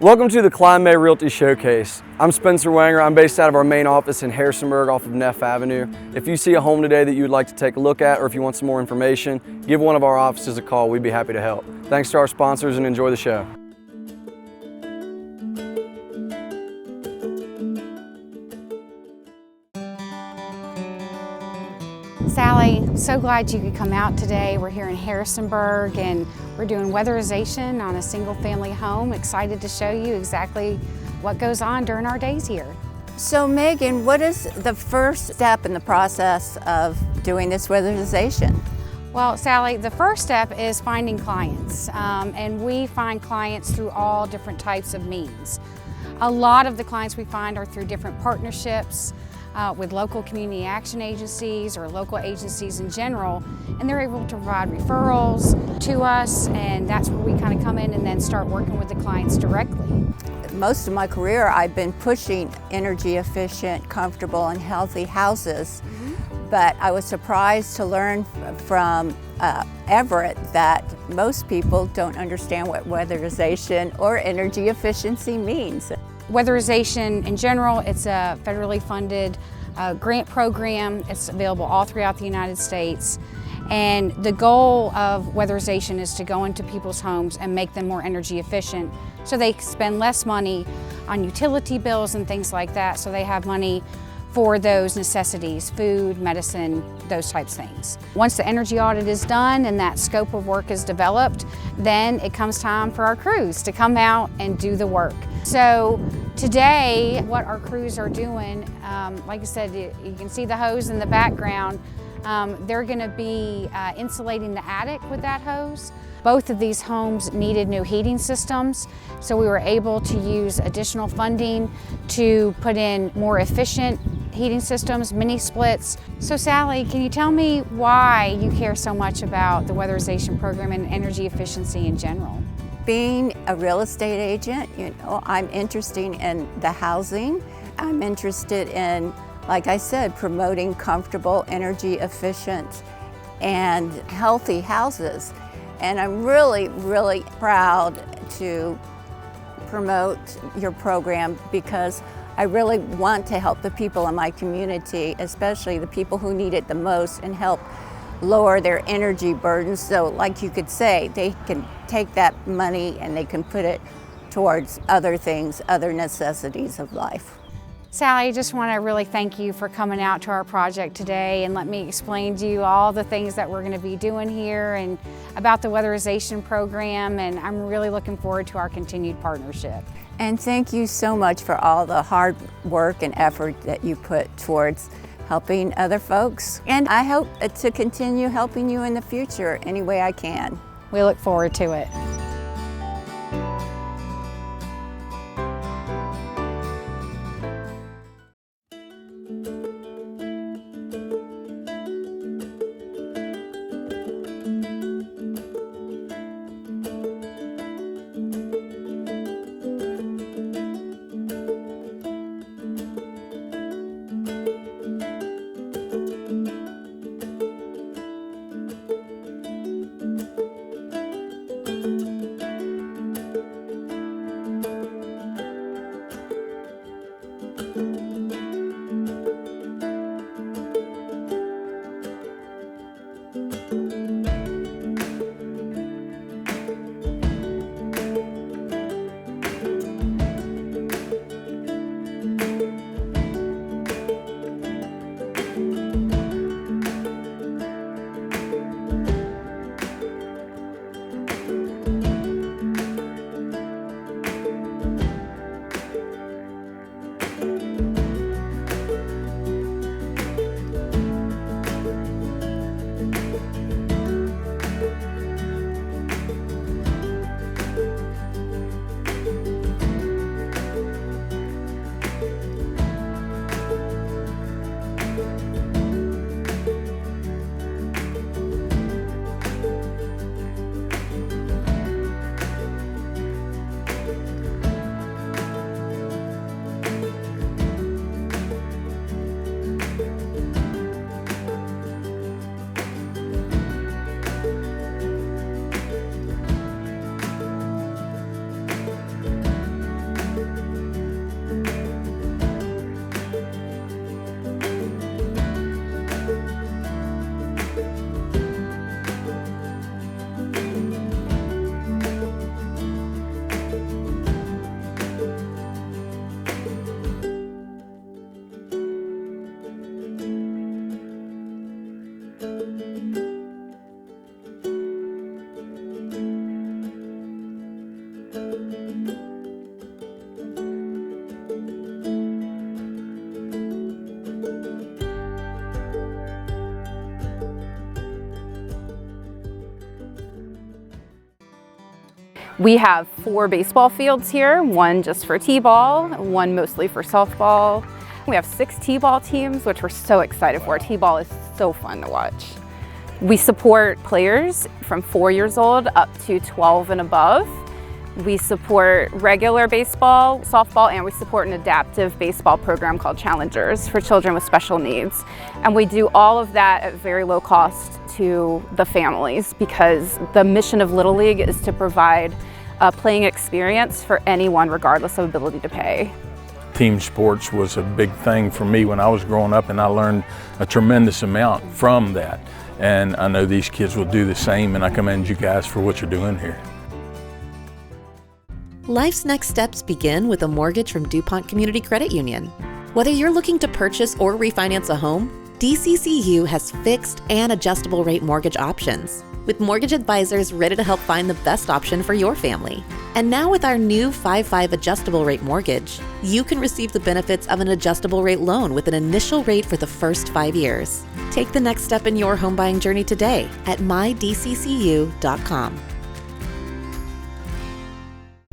Welcome to the Kline Realty Showcase. I'm Spencer Wenger. I'm based out of our main office in Harrisonburg off of Neff Avenue. If you see a home today that you would like to take a look at, or if you want some more information, give one of our offices a call. We'd be happy to help. Thanks to our sponsors and enjoy the show. Sally, so glad you could come out today. We're here in Harrisonburg and we're doing weatherization on a single family home. Excited to show you exactly what goes on during our days here. So Megan, what is the first step in the process of doing this weatherization? Well, Sally, the first step is finding clients, and we find clients through all different types of means. A lot of the clients we find are through different partnerships with local community action agencies or local agencies in general, and they're able to provide referrals to us, and that's where we kind of come in and then start working with the clients directly. Most of my career I've been pushing energy efficient, comfortable and healthy houses, but I was surprised to learn from Everett that most people don't understand what weatherization or energy efficiency means. Weatherization in general, it's a federally funded grant program. It's available all throughout the United States. And the goal of weatherization is to go into people's homes and make them more energy efficient so they spend less money on utility bills and things like that, so they have money for those necessities, food, medicine, those types of things. Once the energy audit is done and that scope of work is developed, then it comes time for our crews to come out and do the work. So today, what our crews are doing, like I said, you can see the hose in the background. They're gonna be insulating the attic with that hose. Both of these homes needed new heating systems, so we were able to use additional funding to put in more efficient heating systems, mini splits. So Sally, can you tell me why you care so much about the weatherization program and energy efficiency in general? Being a real estate agent, I'm interested in the housing. I'm interested in, like I said, promoting comfortable, energy efficient and healthy houses. And I'm really, really proud to promote your program because I really want to help the people in my community, especially the people who need it the most, and help lower their energy burdens. So like you could say, they can take that money and they can put it towards other things, other necessities of life. Sally, I just want to really thank you for coming out to our project today and let me explain to you all the things that we're going to be doing here and about the weatherization program, and I'm really looking forward to our continued partnership. And thank you so much for all the hard work and effort that you put towards helping other folks. And I hope to continue helping you in the future any way I can. We look forward to it. We have 4 baseball fields here, one just for t-ball, one mostly for softball. We have 6 t-ball teams, which we're so excited for. T-ball is so fun to watch. We support players from 4 years old up to 12 and above. We support regular baseball, softball, and we support an adaptive baseball program called Challengers for children with special needs. And we do all of that at very low cost to the families, because the mission of Little League is to provide a playing experience for anyone regardless of ability to pay. Team sports was a big thing for me when I was growing up, and I learned a tremendous amount from that. And I know these kids will do the same, and I commend you guys for what you're doing here. Life's next steps begin with a mortgage from DuPont Community Credit Union. Whether you're looking to purchase or refinance a home, DCCU has fixed and adjustable rate mortgage options, with mortgage advisors ready to help find the best option for your family. And now with our new 5/5 adjustable rate mortgage, you can receive the benefits of an adjustable rate loan with an initial rate for the first 5 years. Take the next step in your home buying journey today at mydccu.com.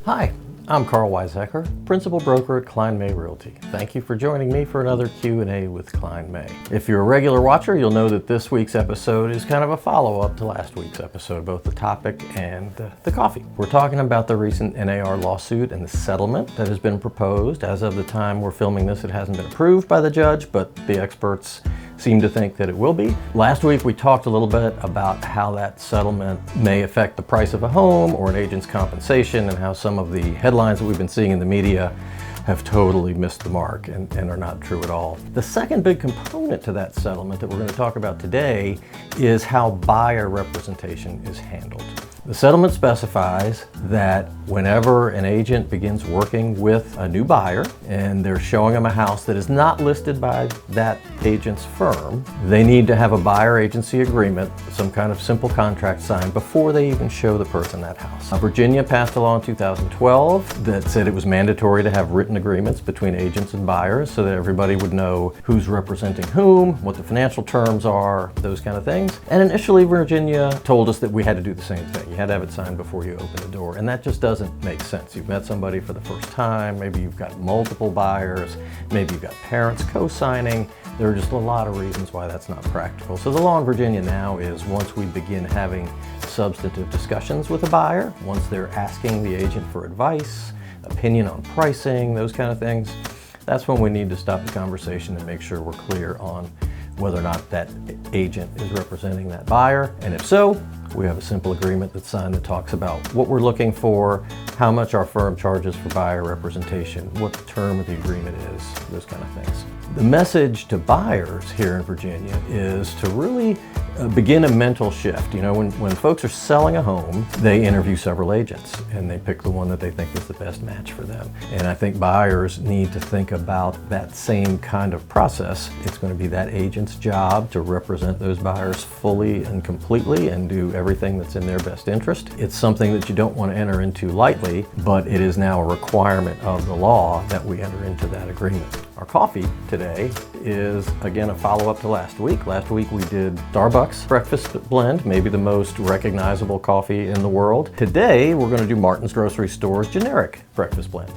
Hi, I'm Karl Waizecker, Principal Broker at Kline Realty. Thank you for joining me for another Q&A with Kline. If you're a regular watcher, you'll know that this week's episode is kind of a follow-up to last week's episode, both the topic and the coffee. We're talking about the recent NAR lawsuit and the settlement that has been proposed. As of the time we're filming this, it hasn't been approved by the judge, but the experts seem to think that it will be. Last week we talked a little bit about how that settlement may affect the price of a home or an agent's compensation, and how some of the headlines that we've been seeing in the media have totally missed the mark and are not true at all. The second big component to that settlement that we're going to talk about today is how buyer representation is handled. The settlement specifies that whenever an agent begins working with a new buyer and they're showing them a house that is not listed by that agent's firm, they need to have a buyer agency agreement, some kind of simple contract signed before they even show the person that house. Virginia passed a law in 2012 that said it was mandatory to have written agreements between agents and buyers so that everybody would know who's representing whom, what the financial terms are, those kind of things. And initially Virginia told us that we had to do the same thing. You had to have it signed before you open the door, and that just doesn't make sense. You've met somebody for the first time, maybe you've got multiple buyers, maybe you've got parents co-signing. There are just a lot of reasons why that's not practical. So the law in Virginia now is once we begin having substantive discussions with a buyer, once they're asking the agent for advice, opinion on pricing, those kind of things, that's when we need to stop the conversation and make sure we're clear on whether or not that agent is representing that buyer. And if so, we have a simple agreement that's signed that talks about what we're looking for, how much our firm charges for buyer representation, what the term of the agreement is, those kind of things. The message to buyers here in Virginia is to really begin a mental shift. You know, when folks are selling a home, they interview several agents and they pick the one that they think is the best match for them. And I think buyers need to think about that same kind of process. It's going to be that agent's job to represent those buyers fully and completely and do everything that's in their best interest. It's something that you don't want to enter into lightly, but it is now a requirement of the law that we enter into that agreement. Our coffee today is, again, a follow-up to last week. Last week we did Starbucks breakfast blend, maybe the most recognizable coffee in the world. Today we're going to do Martin's Grocery Store's generic breakfast blend.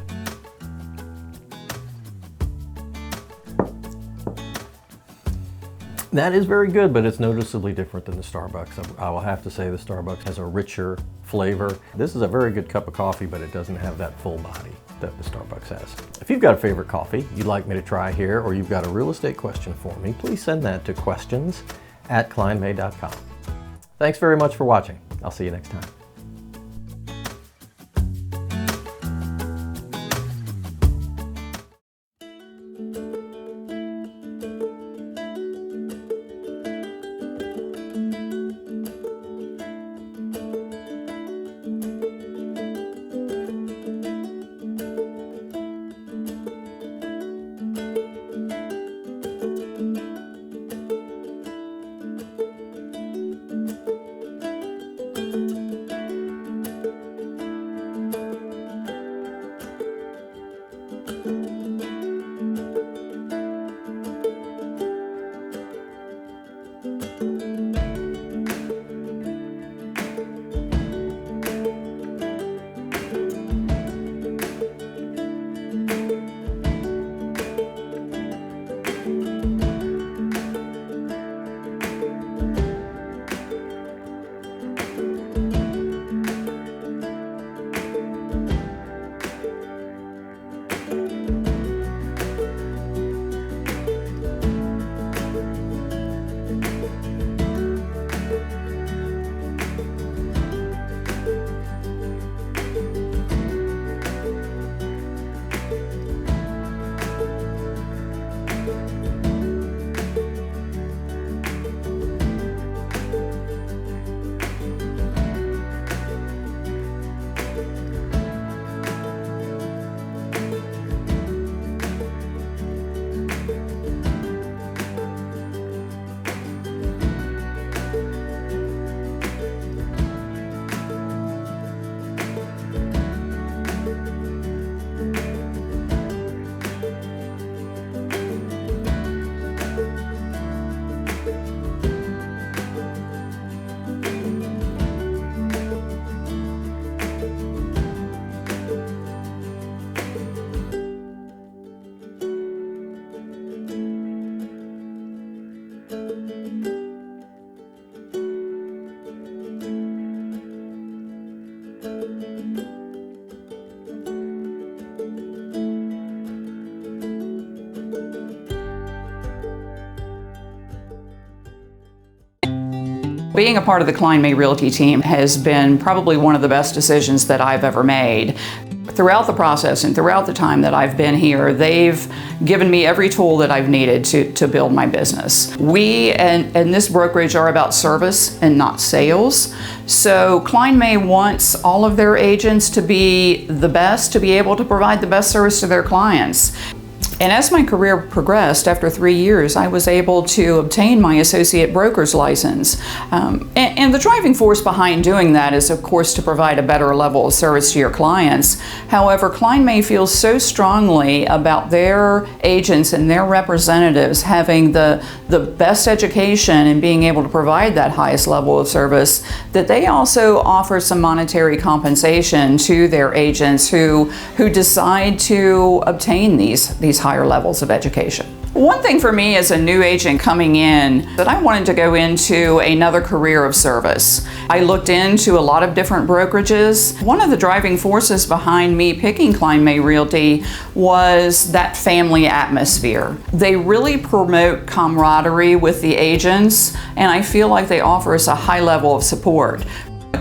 That is very good, but it's noticeably different than the Starbucks. I will have to say the Starbucks has a richer flavor. This is a very good cup of coffee, but it doesn't have that full body that the Starbucks has. If you've got a favorite coffee you'd like me to try here, or you've got a real estate question for me, please send that to questions@KlineMay.com. Thanks very much for watching. I'll see you next time. Being a part of the Kline May Realty team has been probably one of the best decisions that I've ever made. Throughout the process and throughout the time that I've been here, they've given me every tool that I've needed to build my business. We and this brokerage are about service and not sales. So Kline May wants all of their agents to be the best, to be able to provide the best service to their clients. And as my career progressed, after 3 years, I was able to obtain my associate broker's license. And the driving force behind doing that is, of course, to provide a better level of service to your clients. However, Kline May feels so strongly about their agents and their representatives having the best education and being able to provide that highest level of service that they also offer some monetary compensation to their agents who decide to obtain these higher levels of education. One thing for me as a new agent coming in, that I wanted to go into another career of service. I looked into a lot of different brokerages. One of the driving forces behind me picking Kline May Realty was that family atmosphere. They really promote camaraderie with the agents, and I feel like they offer us a high level of support.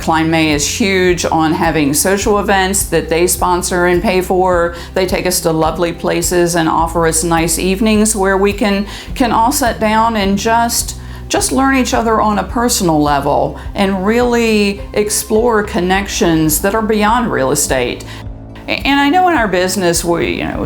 Kline May is huge on having social events that they sponsor and pay for. They take us to lovely places and offer us nice evenings where we can all sit down and just learn each other on a personal level and really explore connections that are beyond real estate. And I know in our business,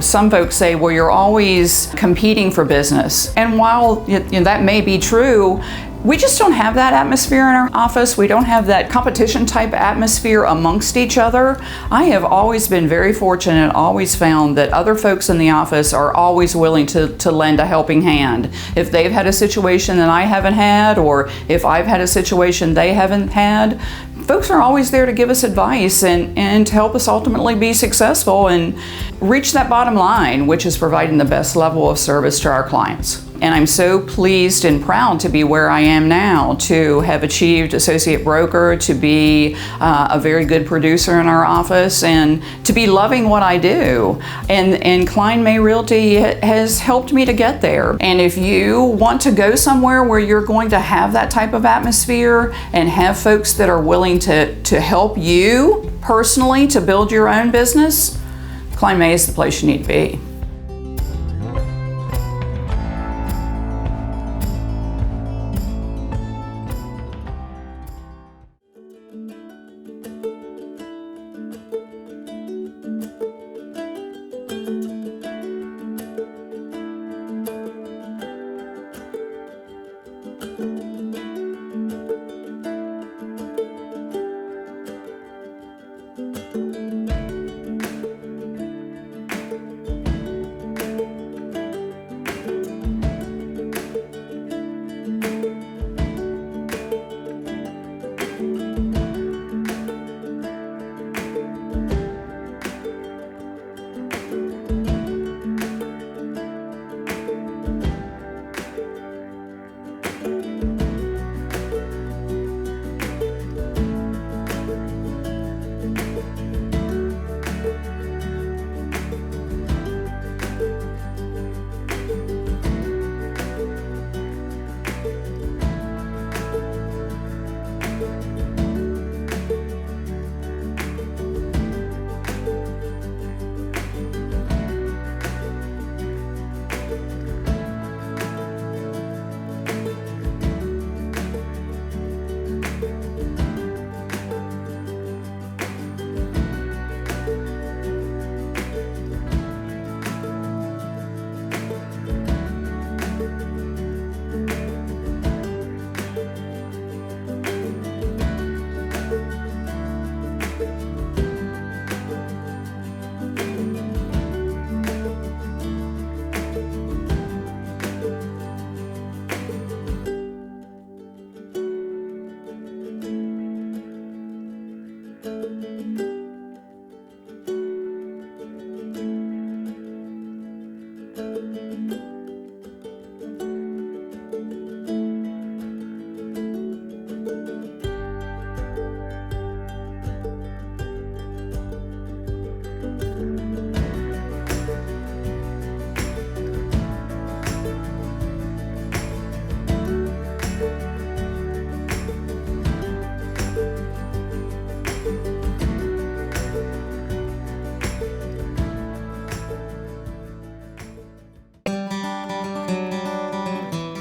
some folks say, well, you're always competing for business. And while that may be true, we just don't have that atmosphere in our office. We don't have that competition type atmosphere amongst each other. I have always been very fortunate, always found that other folks in the office are always willing to lend a helping hand. If they've had a situation that I haven't had, or if I've had a situation they haven't had, folks are always there to give us advice and to help us ultimately be successful and reach that bottom line, which is providing the best level of service to our clients. And I'm so pleased and proud to be where I am now, to have achieved associate broker, to be a very good producer in our office, and to be loving what I do. And Kline May Realty has helped me to get there. And if you want to go somewhere where you're going to have that type of atmosphere and have folks that are willing to help you personally to build your own business, Kline May is the place you need to be.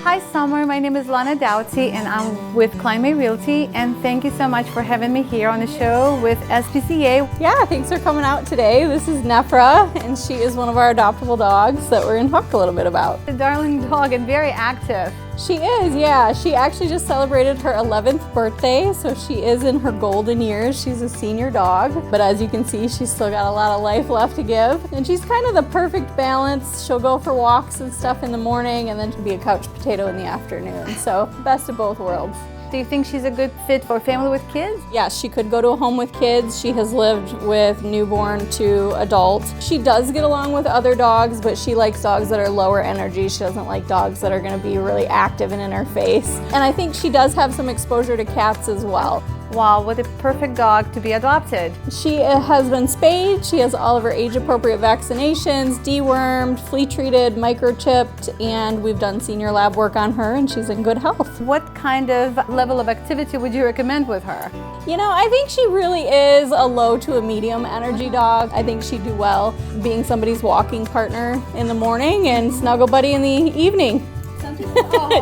Hi Summer, my name is Lana Doughty and I'm with Kline Realty, and thank you so much for having me here on the show with SPCA. Yeah, thanks for coming out today. This is Nefra, and she is one of our adoptable dogs that we're going to talk a little bit about. The darling dog and very active. She is, yeah. She actually just celebrated her 11th birthday, so she is in her golden years. She's a senior dog, but as you can see, she's still got a lot of life left to give. And she's kind of the perfect balance. She'll go for walks and stuff in the morning, and then she'll be a couch potato in the afternoon. So best of both worlds. Do you think she's a good fit for a family with kids? Yeah, she could go to a home with kids. She has lived with newborn to adult. She does get along with other dogs, but she likes dogs that are lower energy. She doesn't like dogs that are going to be really active and in her face. And I think she does have some exposure to cats as well. Wow, what a perfect dog to be adopted. She has been spayed. She has all of her age-appropriate vaccinations, dewormed, flea-treated, microchipped, and we've done senior lab work on her, and she's in good health. What kind of level of activity would you recommend with her? You know, I think she really is a low to a medium energy dog. I think she'd do well being somebody's walking partner in the morning and snuggle buddy in the evening.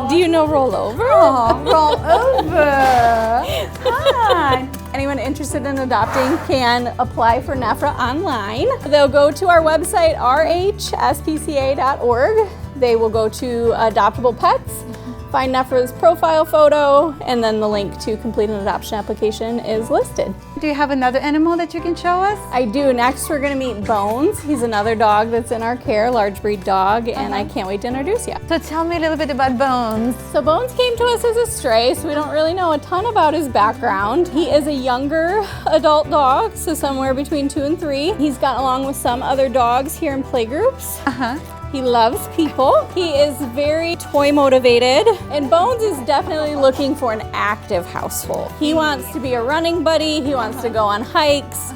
Do you know roll over? Oh, roll over. Hi. Anyone interested in adopting can apply for Nefra online. They'll go to our website, RHSPCA.org. They will go to adoptable pets, find Nefra's profile photo, and then the link to complete an adoption application is listed. Do you have another animal that you can show us? I do. Next we're going to meet Bones. He's another dog that's in our care, large breed dog, and I can't wait to introduce you. So tell me a little bit about Bones. So Bones came to us as a stray, so we don't really know a ton about his background. He is a younger adult dog, so somewhere between 2 and 3. He's gotten along with some other dogs here in playgroups. He loves people. He is very toy motivated, and Bones is definitely looking for an active household. He wants to be a running buddy. He wants to go on hikes.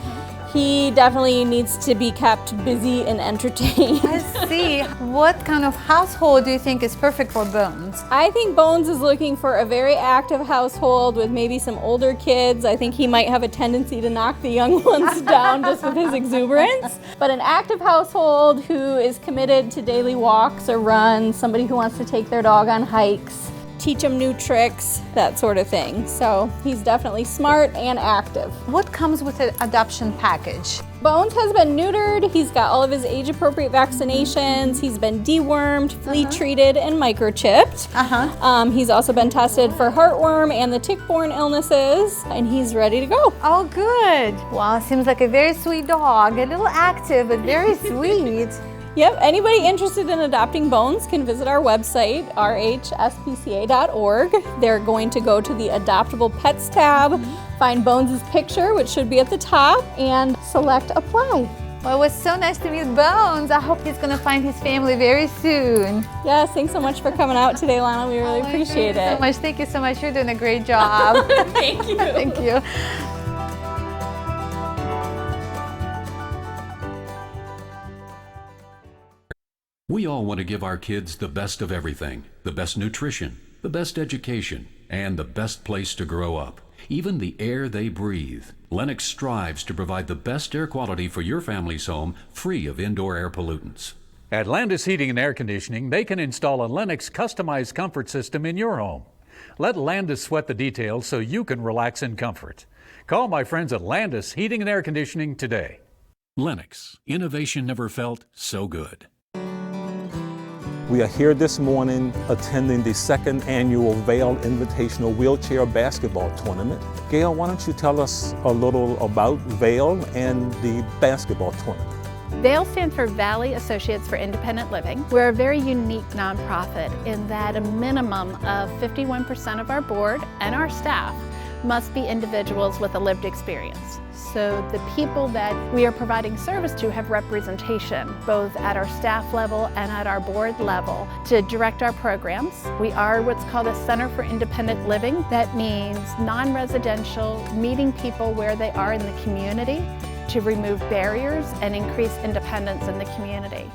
He definitely needs to be kept busy and entertained. I see. What kind of household do you think is perfect for Bones? I think Bones is looking for a very active household with maybe some older kids. I think he might have a tendency to knock the young ones down just with his exuberance. But an active household who is committed to daily walks or runs, somebody who wants to take their dog on hikes, teach him new tricks, that sort of thing. So he's definitely smart and active. What comes with the adoption package? Bones has been neutered. He's got all of his age-appropriate vaccinations. He's been dewormed, flea-treated, and microchipped. He's also been tested for heartworm and the tick-borne illnesses, and he's ready to go. Oh, good. Wow, seems like a very sweet dog. A little active, but very sweet. Yep, anybody interested in adopting Bones can visit our website, rhspca.org. They're going to go to the Adoptable Pets tab, find Bones' picture, which should be at the top, and select Apply. Well, it was so nice to meet Bones. I hope he's going to find his family very soon. Yes, thanks so much for coming out today, Lana. We really appreciate it. So much. Thank you so much. You're doing a great job. Thank you. Thank you. We all want to give our kids the best of everything, the best nutrition, the best education, and the best place to grow up, even the air they breathe. Lennox strives to provide the best air quality for your family's home, free of indoor air pollutants. At Landis Heating and Air Conditioning, they can install a Lennox customized comfort system in your home. Let Landis sweat the details so you can relax in comfort. Call my friends at Landis Heating and Air Conditioning today. Lennox, innovation never felt so good. We are here this morning attending the second annual Vail Invitational Wheelchair Basketball Tournament. Gail, why don't you tell us a little about Vail and the basketball tournament? VAIL stands for Valley Associates for Independent Living. We're a very unique nonprofit in that a minimum of 51% of our board and our staff must be individuals with a lived experience. So the people that we are providing service to have representation, both at our staff level and at our board level, to direct our programs. We are what's called a Center for Independent Living. That means non-residential, meeting people where they are in the community to remove barriers and increase independence in the community.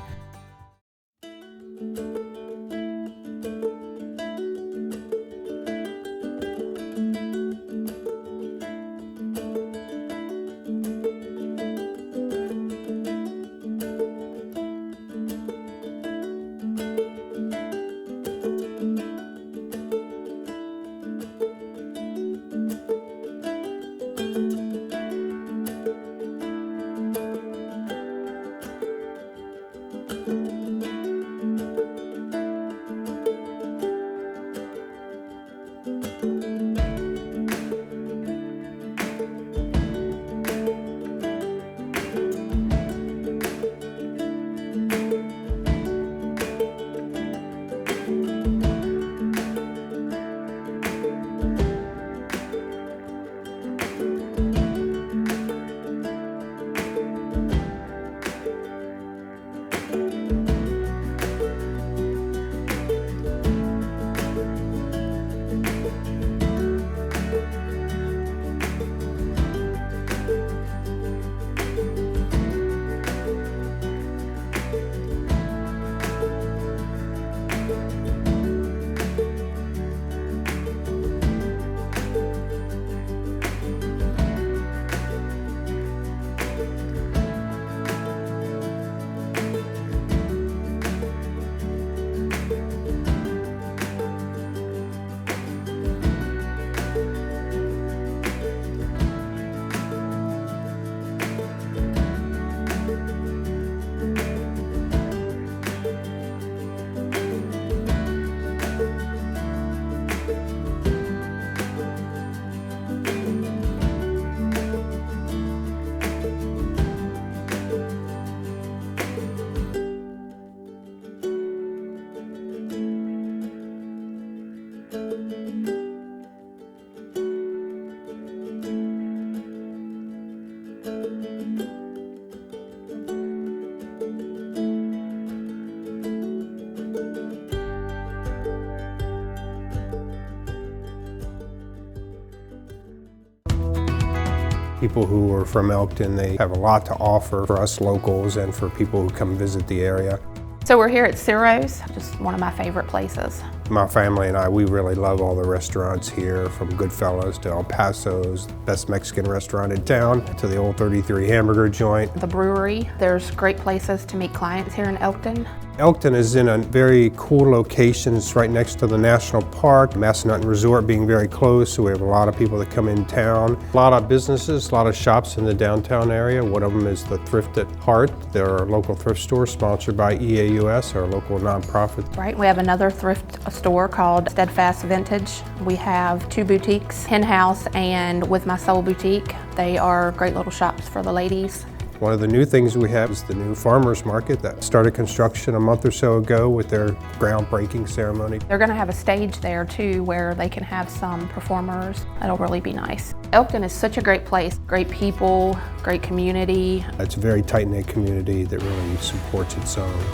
People who are from Elkton, they have a lot to offer for us locals and for people who come visit the area. So we're here at Ciro's, just one of my favorite places. My family and I, we really love all the restaurants here, from Goodfellas to El Paso's, best Mexican restaurant in town, to the Old 33 hamburger joint. The brewery, there's great places to meet clients here in Elkton. Elkton is in a very cool location. It's right next to the National Park, Massanutten Resort being very close, so we have a lot of people that come in town. A lot of businesses, a lot of shops in the downtown area. One of them is the Thrift at Heart. They're our local thrift store sponsored by EAUS, our local nonprofit. Right, we have another thrift store called Steadfast Vintage. We have 2 boutiques, Hen House and With My Soul Boutique. They are great little shops for the ladies. One of the new things we have is the new farmers market that started construction a month or so ago with their groundbreaking ceremony. They're going to have a stage there too where they can have some performers. It'll really be nice. Elkton is such a great place, great people, great community. It's a very tight-knit community that really supports its own.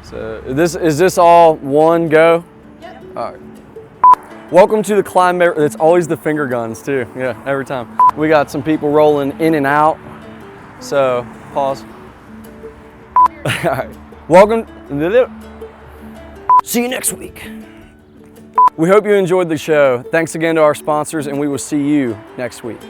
So is this all one go? Yep. All right. Welcome to the Kline. It's always the finger guns too. Yeah, every time. We got some people rolling in and out. So pause. All right. Welcome. See you next week. We hope you enjoyed the show. Thanks again to our sponsors, and we will see you next week.